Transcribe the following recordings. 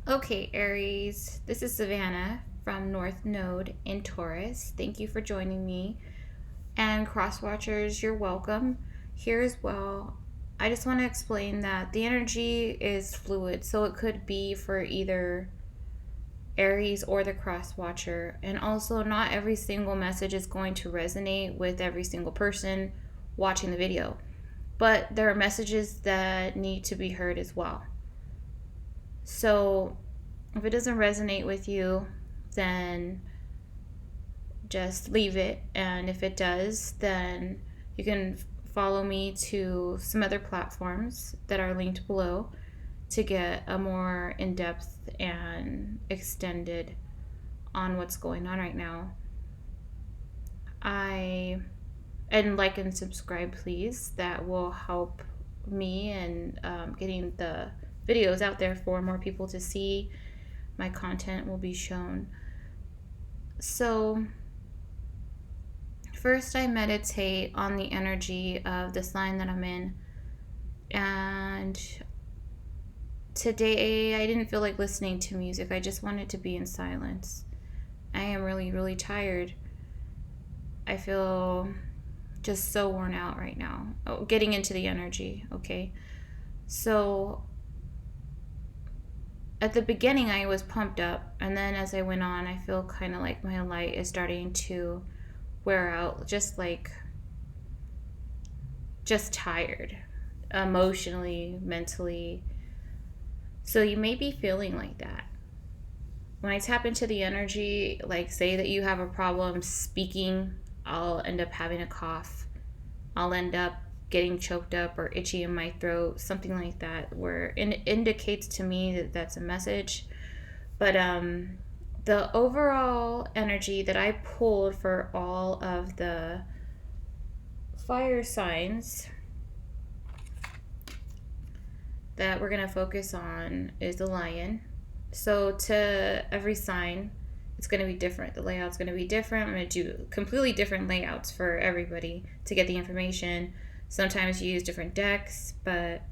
Okay, Aries, this is Savannah from North Node in Taurus. Thank you for joining me. And cross watchers, you're welcome here as well. I just want to explain that the energy is fluid, so it could be for either Aries or the cross watcher. And also, not every single message is going to resonate with every single person watching the video, but there are messages that need to be heard as well. So if it doesn't resonate with you, then just leave it. And if it does, then you can follow me to some other platforms that are linked below to get a more in-depth and extended on what's going on right now. And like and subscribe, please. That will help me and getting the videos out there for more people to see. My content will be shown. So first I meditate on the energy of the sign that I'm in. And today I didn't feel like listening to music. I just wanted to be in silence. I am really, really tired. I feel just so worn out right now. Oh, getting into the energy, okay? So at the beginning I was pumped up, and then as I went on, I feel kind of like my light is starting to wear out, just tired, emotionally, mentally. So you may be feeling like that. When I tap into the energy, like say that you have a problem speaking, I'll end up having a cough. I'll end up getting choked up or itchy in my throat, something like that, where it indicates to me that that's a message. But the overall energy that I pulled for all of the fire signs that we're going to focus on is the lion. So to every sign, it's going to be different. The layout's going to be different. I'm going to do completely different layouts for everybody to get the information. Sometimes you use different decks, but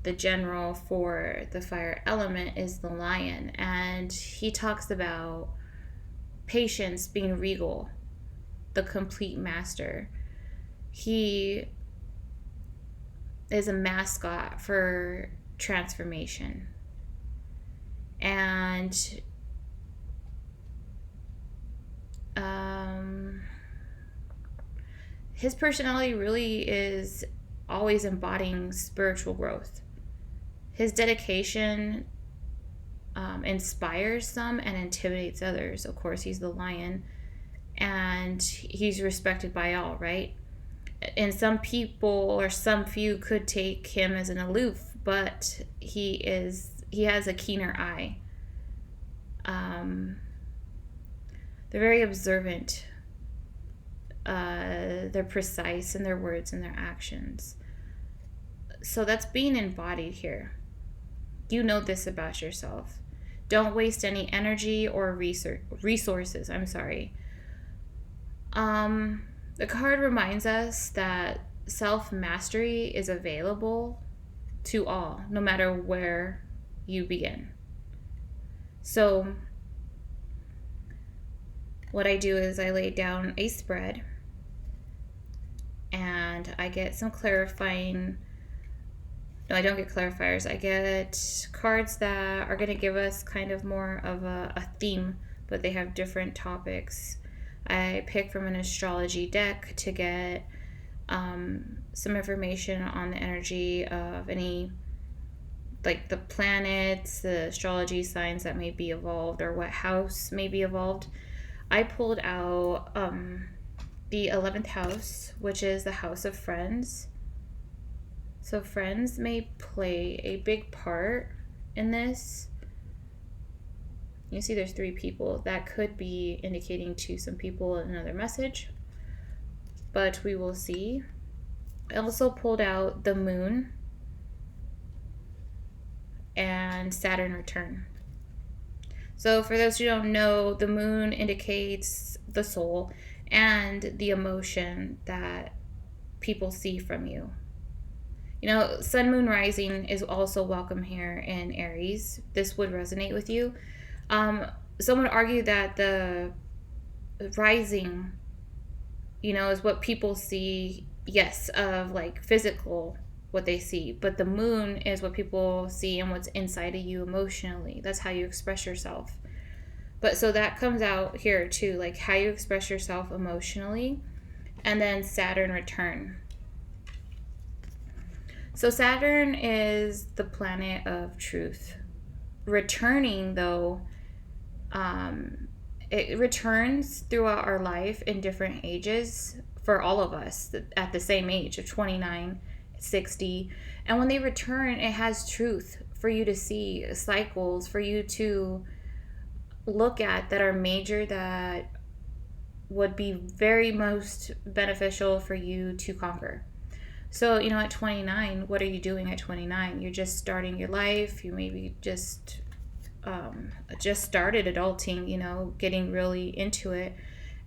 the general for the fire element is the lion. And he talks about patience being regal, the complete master. He is a mascot for transformation. And his personality really is always embodying spiritual growth. His dedication inspires some and intimidates others. Of course, he's the lion, and he's respected by all, right? And some people or some few could take him as an aloof, but he has a keener eye. They're very observant. They're precise in their words and their actions. So that's being embodied here. You know this about yourself. Don't waste any energy or resources. The card reminds us that self-mastery is available to all, no matter where you begin. So what I do is I lay down a spread and I get some clarifying. No, I don't get clarifiers. I get cards that are going to give us kind of more of a theme, but they have different topics. I pick from an astrology deck to get some information on the energy of any, like the planets, the astrology signs that may be evolved, or what house may be evolved. I pulled out the 11th house, which is the house of friends. So friends may play a big part in this. You see there's 3 people. That could be indicating to some people another message, but we will see. I also pulled out the moon and Saturn return. So for those who don't know, the moon indicates the soul and the emotion that people see from you. You know, sun, moon, rising is also welcome here in Aries. This would resonate with you. Um, some would argue that the rising, you know, is what people see, yes, of like physical, what they see, but the moon is what people see and what's inside of you emotionally. That's how you express yourself. But so that comes out here too, like how you express yourself emotionally. And then Saturn return. So Saturn is the planet of truth. Returning, though, it returns throughout our life in different ages for all of us at the same age of 29, 60. And when they return, it has truth for you to see, cycles for you to look at that are major, that would be very most beneficial for you to conquer. So, you know, at 29, what are you doing at 29? You're just starting your life. You maybe just started adulting, you know, getting really into it.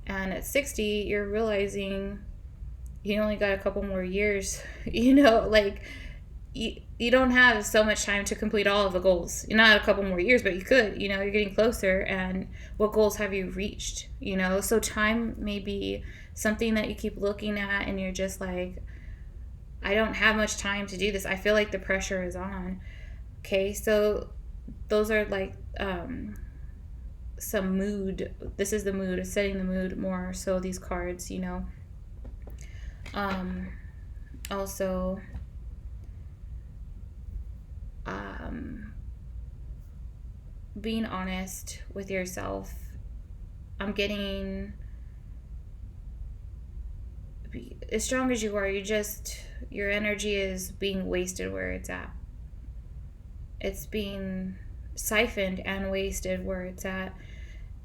And at 60, you're realizing you only got a couple more years, you know, like you don't have so much time to complete all of the goals. You're not a couple more years, but you could, you know, you're getting closer. And what goals have you reached, you know? So time may be something that you keep looking at and you're just like, I don't have much time to do this. I feel like the pressure is on. Okay, so those are like some mood. This is the mood, setting the mood more so these cards, you know. Also, being honest with yourself. I'm getting, as strong as you are, your energy is being wasted where it's at. It's being siphoned and wasted where it's at.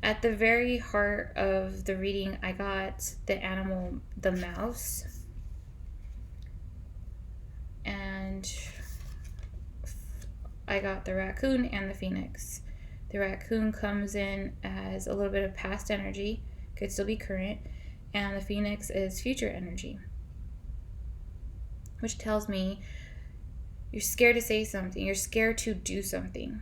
At the very heart of the reading, I got the animal, the mouse. And I got the raccoon and the phoenix. The raccoon comes in as a little bit of past energy, could still be current, and the phoenix is future energy, which tells me you're scared to say something, you're scared to do something.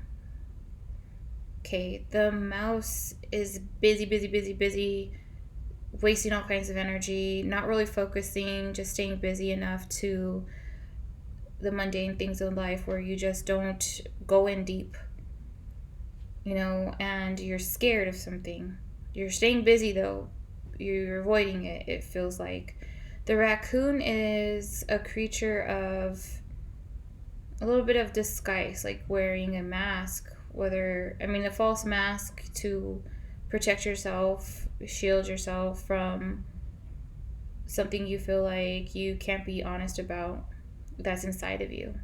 Okay, the mouse is busy, wasting all kinds of energy, not really focusing, just staying busy enough to the mundane things in life where you just don't go in deep, you know, and you're scared of something. You're staying busy though, you're avoiding it, it feels like. The raccoon is a creature of a little bit of disguise, like wearing a mask, a false mask to protect yourself, shield yourself from something you feel like you can't be honest about that's inside of you.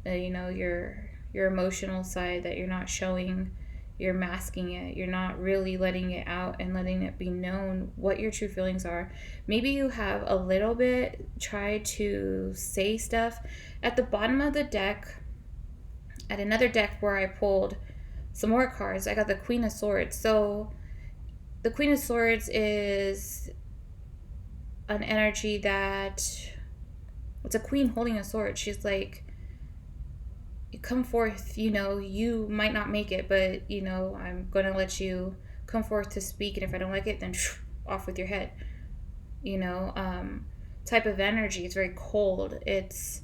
You know, your emotional side that you're not showing, you're masking it. You're not really letting it out and letting it be known what your true feelings are. Maybe you have a little bit tried to say stuff. At the bottom of the deck, at another deck where I pulled some more cards, I got the Queen of Swords. So the Queen of Swords is an energy that, it's a queen holding a sword. She's like, you come forth, you know, you might not make it, but, you know, I'm going to let you come forth to speak. And if I don't like it, then off with your head, you know, type of energy. It's very cold. It's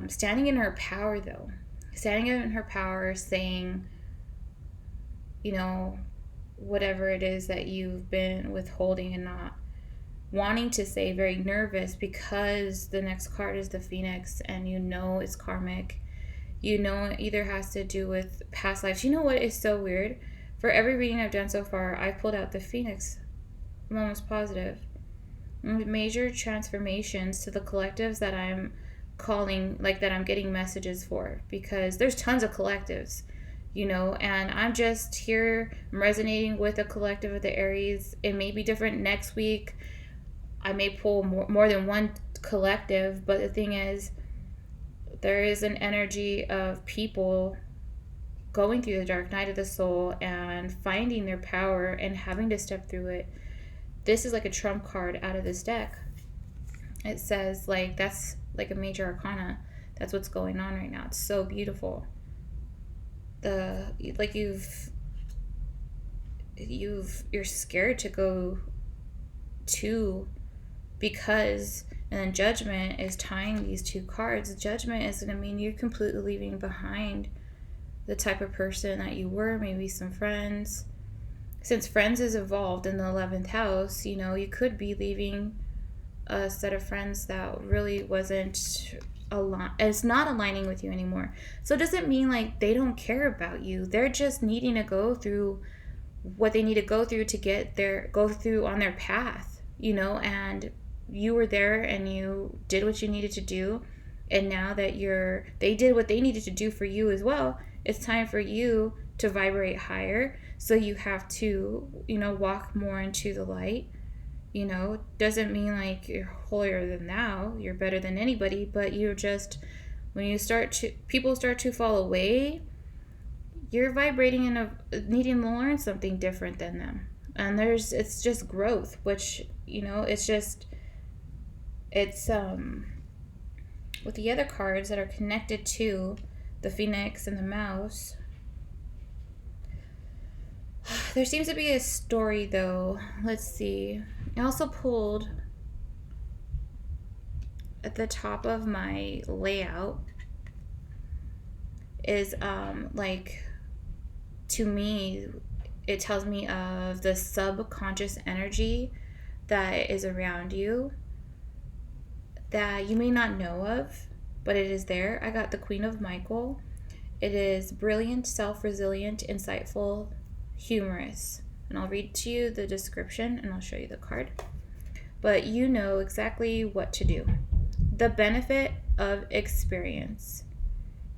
standing in her power, though. Standing in her power, saying, you know, whatever it is that you've been withholding and not wanting to say, very nervous because the next card is the Phoenix and you know it's karmic. You know it either has to do with past lives. You know what is so weird? For every reading I've done so far, I pulled out the Phoenix. I'm almost positive. Major transformations to the collectives that I'm calling, like that I'm getting messages for, because there's tons of collectives, you know, and I'm just here, I'm resonating with a collective of the Aries. It may be different next week. I may pull more than one collective, but the thing is, there is an energy of people going through the dark night of the soul and finding their power and having to step through it. This is like a trump card out of this deck. it says like that's like a major arcana. That's what's going on right now. It's so beautiful. You're scared to go to, because, and then judgment is tying these two cards. Judgment is going to mean you're completely leaving behind the type of person that you were, maybe some friends. Since friends is evolved in the 11th house, you could be leaving a set of friends that really wasn't it's not aligning with you anymore. So it doesn't mean like they don't care about you. They're just needing to go through what they need to go through to go through on their path, and you were there and you did what you needed to do. And now that they did what they needed to do for you as well, it's time for you to vibrate higher. So you have to, walk more into the light. Doesn't mean like you're holier than thou, you're better than anybody, but you're just, when people start to fall away, you're vibrating in needing to learn something different than them. And it's just growth, which, it's with the other cards that are connected to the Phoenix and the Mouse. There seems to be a story though. Let's see. I also pulled at the top of my layout is like, to me, it tells me of the subconscious energy that is around you that you may not know of, but it is there. I got the Queen of Michael. It is brilliant, self-resilient, insightful, humorous. And I'll read to you the description and I'll show you the card. But you know exactly what to do. The benefit of experience.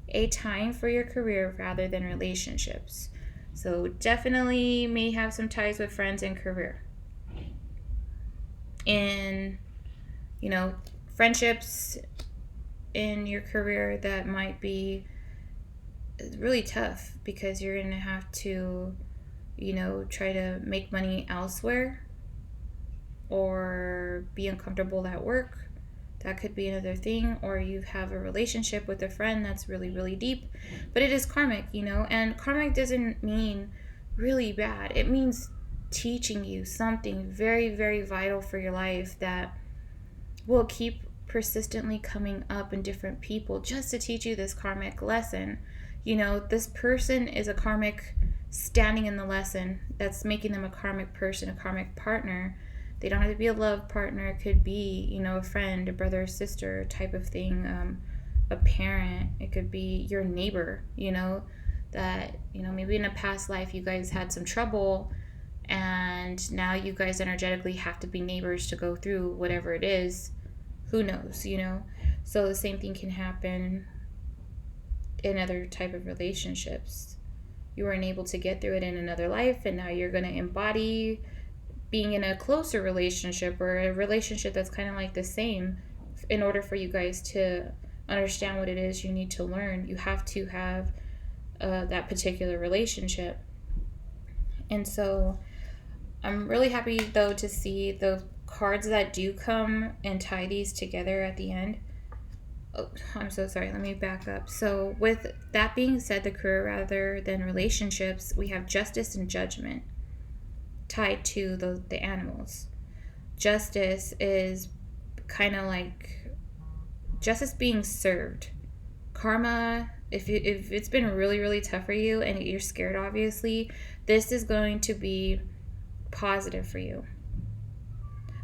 A time for your career rather than relationships. So definitely may have some ties with friends and career. In, friendships in your career that might be really tough because you're going to have to, try to make money elsewhere or be uncomfortable at work. That could be another thing. Or you have a relationship with a friend that's really, really deep. But it is karmic, and karmic doesn't mean really bad. It means teaching you something very, very vital for your life that will keep persistently coming up in different people just to teach you this karmic lesson. This person is a karmic standing in the lesson that's making them a karmic person, a karmic partner. They don't have to be a love partner. It could be, a friend, a brother or sister type of thing, a parent. It could be your neighbor, that, maybe in a past life you guys had some trouble and now you guys energetically have to be neighbors to go through whatever it is. Who knows, So the same thing can happen in other type of relationships. You weren't able to get through it in another life, and now you're going to embody being in a closer relationship or a relationship that's kind of like the same. In order for you guys to understand what it is you need to learn, you have to have that particular relationship. And so I'm really happy though to see the cards that do come and tie these together at the end. Oh, I'm so sorry. Let me back up. So with that being said, the career rather than relationships, we have justice and judgment tied to the animals. Justice is kind of like justice being served. Karma, if it's been really, really tough for you and you're scared, obviously, this is going to be positive for you.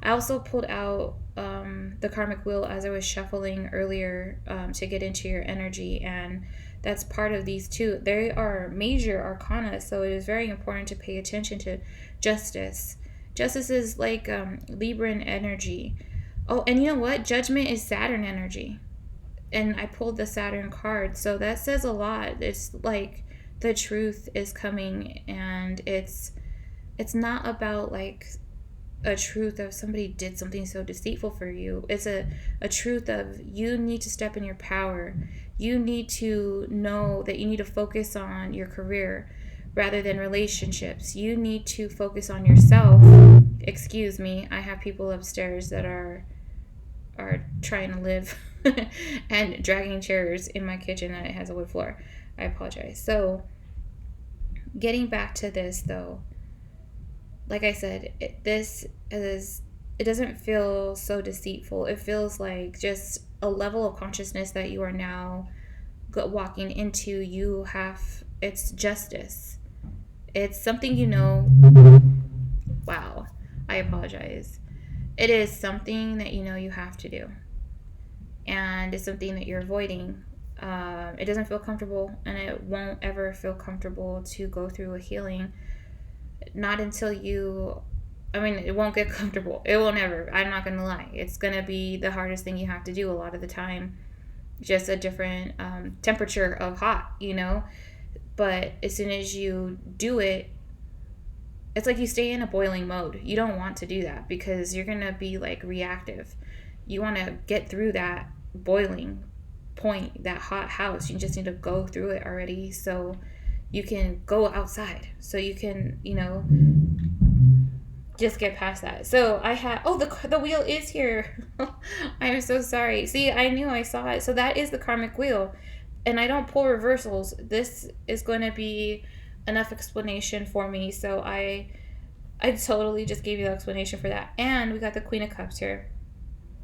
I also pulled out the karmic wheel as I was shuffling earlier to get into your energy, and that's part of these two. They are major arcana, so it is very important to pay attention to justice. Justice is like Libran energy. Oh, and you know what? Judgment is Saturn energy. And I pulled the Saturn card, so that says a lot. It's like the truth is coming, and it's not about like a truth of somebody did something so deceitful for you. It's a truth of you need to step in your power. You need to know that you need to focus on your career rather than relationships. You need to focus on yourself. Excuse me, I have people upstairs that are are trying to live and dragging chairs in my kitchen that it has a wood floor. I apologize. So getting back to this though, like I said, it doesn't feel so deceitful. It feels like just a level of consciousness that you are now walking into. It's justice. It's something wow, I apologize. It is something that you have to do. And it's something that you're avoiding. It doesn't feel comfortable, and it won't ever feel comfortable to go through a healing. Not until it won't get comfortable. It will never. I'm not going to lie. It's going to be the hardest thing you have to do a lot of the time. Just a different temperature of hot, But as soon as you do it, it's like you stay in a boiling mode. You don't want to do that because you're going to be like reactive. You want to get through that boiling point, that hot house. You just need to go through it already so you can go outside. So you can, just get past that. So I had, the wheel is here. I'm so sorry. See, I knew I saw it. So that is the karmic wheel. And I don't pull reversals. This is going to be enough explanation for me. So I totally just gave you the explanation for that. And we got the Queen of Cups here.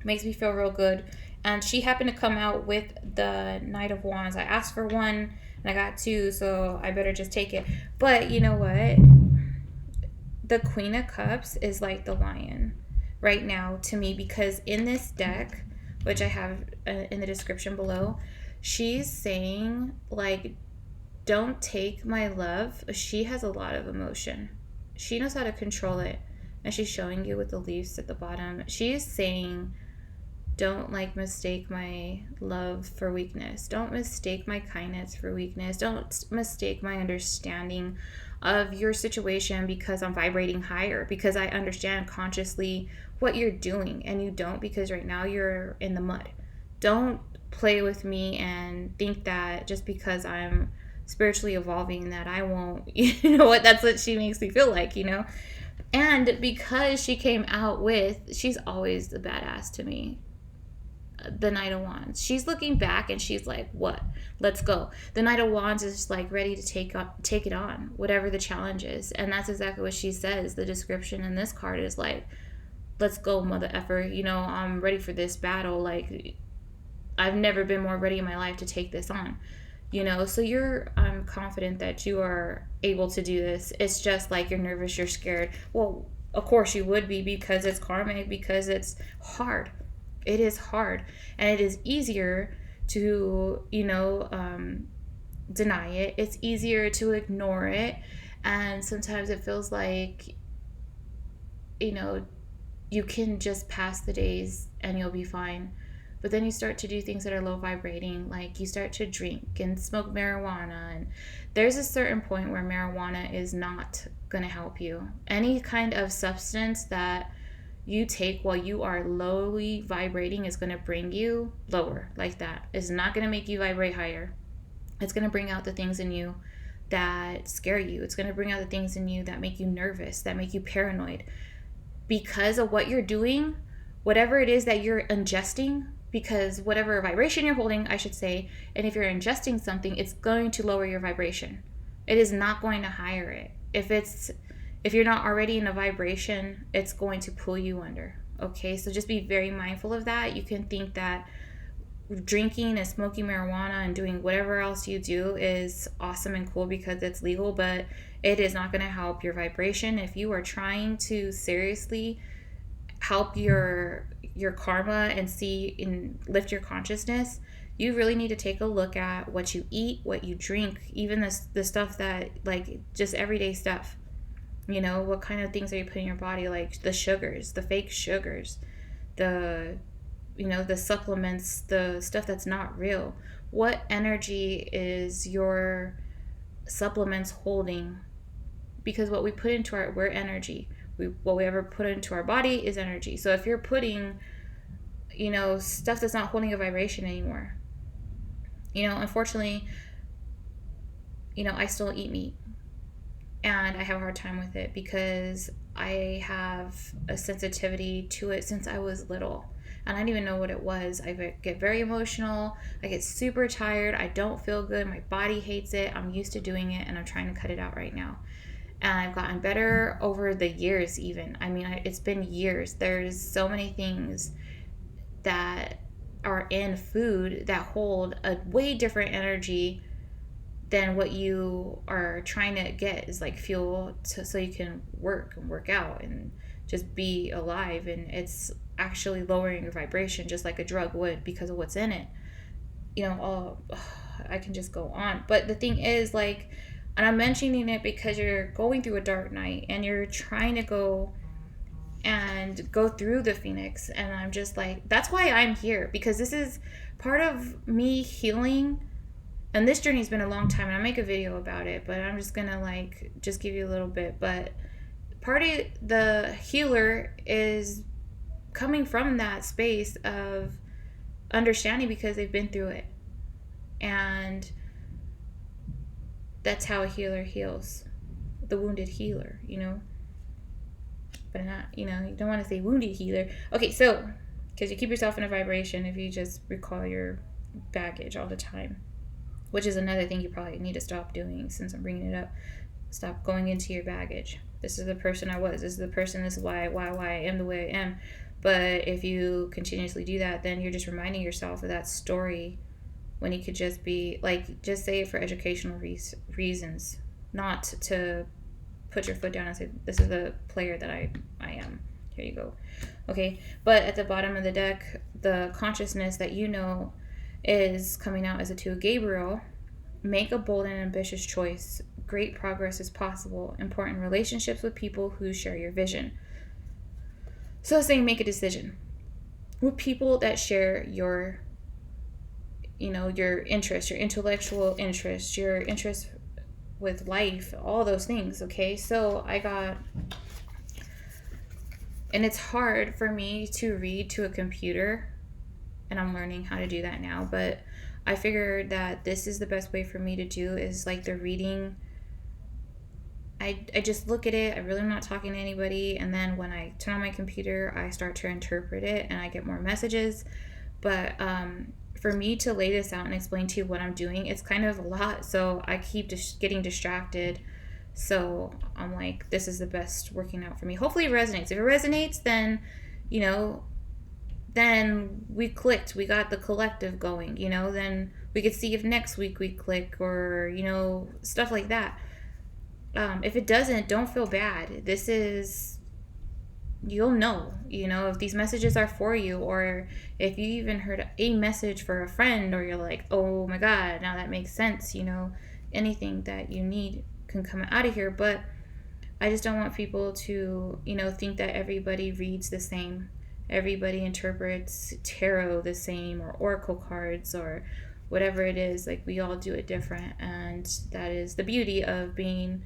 Makes me feel real good. And she happened to come out with the Knight of Wands. I asked for one and I got two, so I better just take it. But you know what? The Queen of Cups is like the lion right now to me, because in this deck, which I have in the description below, she's saying, like, don't take my love. She has a lot of emotion. She knows how to control it. And she's showing you with the leaves at the bottom. She is saying, don't mistake my love for weakness. Don't mistake my kindness for weakness. Don't mistake my understanding of your situation because I'm vibrating higher, because I understand consciously what you're doing, and you don't, because right now you're in the mud. Don't play with me and think that just because I'm spiritually evolving that I won't, that's what she makes me feel like, And because she came out with, she's always the badass to me, the Knight of Wands. She's looking back and she's like, what? Let's go. The Knight of Wands is just like ready to take it on, whatever the challenge is. And that's exactly what she says. The description in this card is like, let's go, mother effer. I'm ready for this battle. Like, I've never been more ready in my life to take this on. So I'm confident that you are able to do this. It's just like you're nervous, you're scared. Well, of course you would be, because it's karmic, because it's hard. It is hard, and it is easier to, deny it. It's easier to ignore it, and sometimes it feels like, you can just pass the days and you'll be fine. But then you start to do things that are low vibrating, like you start to drink and smoke marijuana, and there's a certain point where marijuana is not going to help you. Any kind of substance that you take while you are lowly vibrating is going to bring you lower like that. It's not going to make you vibrate higher. It's going to bring out the things in you that scare you. It's going to bring out the things in you that make you nervous, that make you paranoid. Because of what you're doing, whatever it is that you're ingesting, because whatever vibration you're holding, I should say, and if you're ingesting something, it's going to lower your vibration. It is not going to higher it. If you're not already in a vibration, it's going to pull you under. Okay, so just be very mindful of that. You can think that drinking and smoking marijuana and doing whatever else you do is awesome and cool because it's legal, but it is not going to help your vibration. If you are trying to seriously help your karma and lift your consciousness, you really need to take a look at what you eat, what you drink, even the stuff that, like, just everyday stuff. What kind of things are you putting in your body, like the sugars, the fake sugars, the supplements, the stuff that's not real. What energy is your supplements holding? Because what we put into we're energy. What we ever put into our body is energy. So if you're putting, stuff that's not holding a vibration anymore, unfortunately, I still eat meat. And I have a hard time with it because I have a sensitivity to it since I was little. and I didn't even know what it was. I get very emotional. I get super tired. I don't feel good. My body hates it. I'm used to doing it, and I'm trying to cut it out right now. And I've gotten better over the years, even. I mean, it's been years. There's so many things that are in food that hold a way different energy than what you are trying to get is like fuel so you can work and work out and just be alive. And it's actually lowering your vibration just like a drug would because of what's in it. I can just go on. But the thing is, like, and I'm mentioning it because you're going through a dark night and you're trying to go through the Phoenix. And I'm just like, that's why I'm here, because this is part of me healing. And this journey's been a long time, and I'll make a video about it, but I'm just gonna like just give you a little bit. But part of the healer is coming from that space of understanding because they've been through it. And that's how a healer heals. The wounded healer, But not, you don't want to say wounded healer. Okay, so, because you keep yourself in a vibration if you just recall your baggage all the time. Which is another thing you probably need to stop doing since I'm bringing it up. Stop going into your baggage. This is the person I was. This is the person. This is why I am the way I am. But if you continuously do that, then you're just reminding yourself of that story when you could just be, like, just say it for educational reasons. Not to put your foot down and say, this is the player that I am. Here you go. Okay, but at the bottom of the deck, the consciousness that is coming out as a 2 of Gabriel. Make a bold and ambitious choice. Great progress is possible. Important relationships with people who share your vision. So it's saying make a decision with people that share your interests, your intellectual interests, your interest with life, all those things. Okay, so and it's hard for me to read to a computer, and I'm learning how to do that now, but I figured that this is the best way for me to do is like the reading. I just look at it. I really am not talking to anybody, and then when I turn on my computer, I start to interpret it and I get more messages. But for me to lay this out and explain to you what I'm doing, it's kind of a lot, so I keep just getting distracted. So I'm like, this is the best working out for me. Hopefully it resonates. If it resonates, then then we clicked. We got the collective going, then we could see if next week we click or, stuff like that. If it doesn't, don't feel bad. This is, you'll know, if these messages are for you, or if you even heard a message for a friend, or you're like, oh my God, now that makes sense, anything that you need can come out of here. But I just don't want people to, think that everybody reads the same. Everybody interprets tarot the same, or oracle cards, or whatever it is. Like, we all do it different, and that is the beauty of being